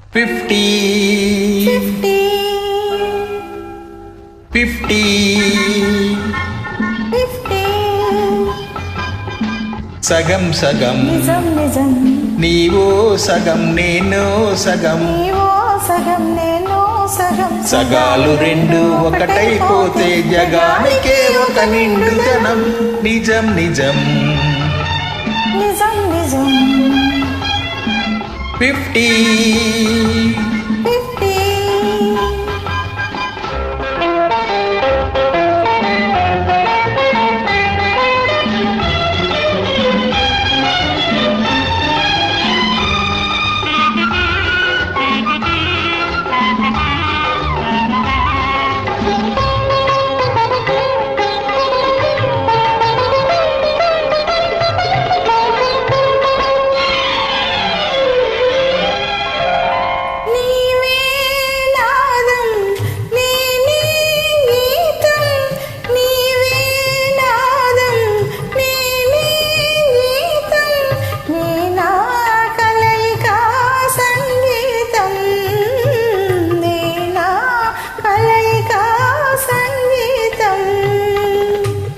50 50 సగం సగం నిజం నిజం నీవో సగం నేను సగం సగాలు రెండు ఒకటైపోతే జగానికే ఒక నిండుదనం నిజం నిజం నిజం నిజం 50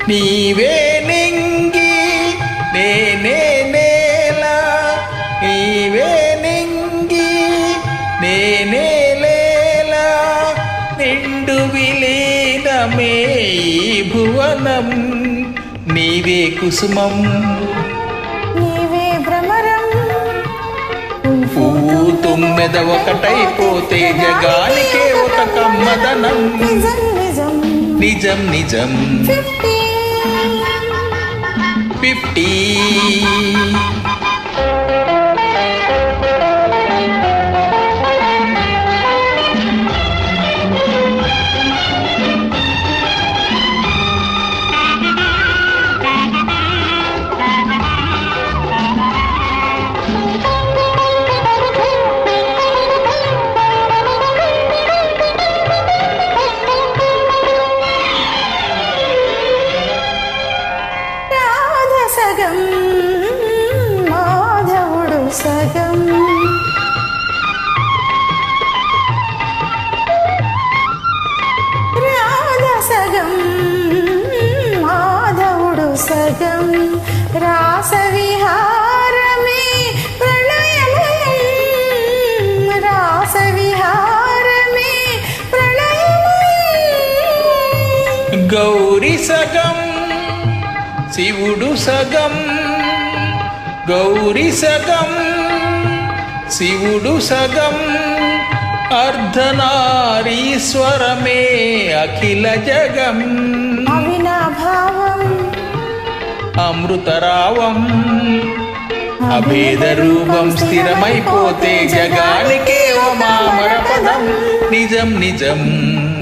నీవే నింగి నేనే నేల నీవే నింగి నేనే లేల నిండు విలీనమే ఈ భువనం నీవే కుసుమం నీవే భ్రమరం పువ్వు తుమ్మెద ఒకటైపోతే జగానికే ఒక కమ్మదనం నిజం నిజం నిజం నిజం 50 సగం మాధవుడు సగం రాధ సగం మాధవుడు సగం రాస విహారమే ప్రణయమయం రాస విహారమే ప్రణయమయం గౌరీ సగం శివుడు సగం గౌరీ సగం శివుడు సగం అర్ధనారీశ్వరమే అఖిల జగం అవినాభావం అమృతరావం అభేద రూపం స్థిరమైపోతే జగానికే ఓ మామర పదం నిజం నిజం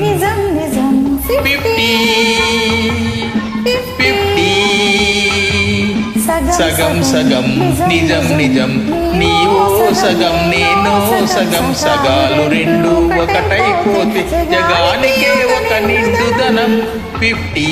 నిజం నిజం 50 సగం సగం నిజం నిజం నీవో సగం నేను సగం సగాలు రెండు ఒకటైపోతే జగానికే ఒక నిండుదనం 50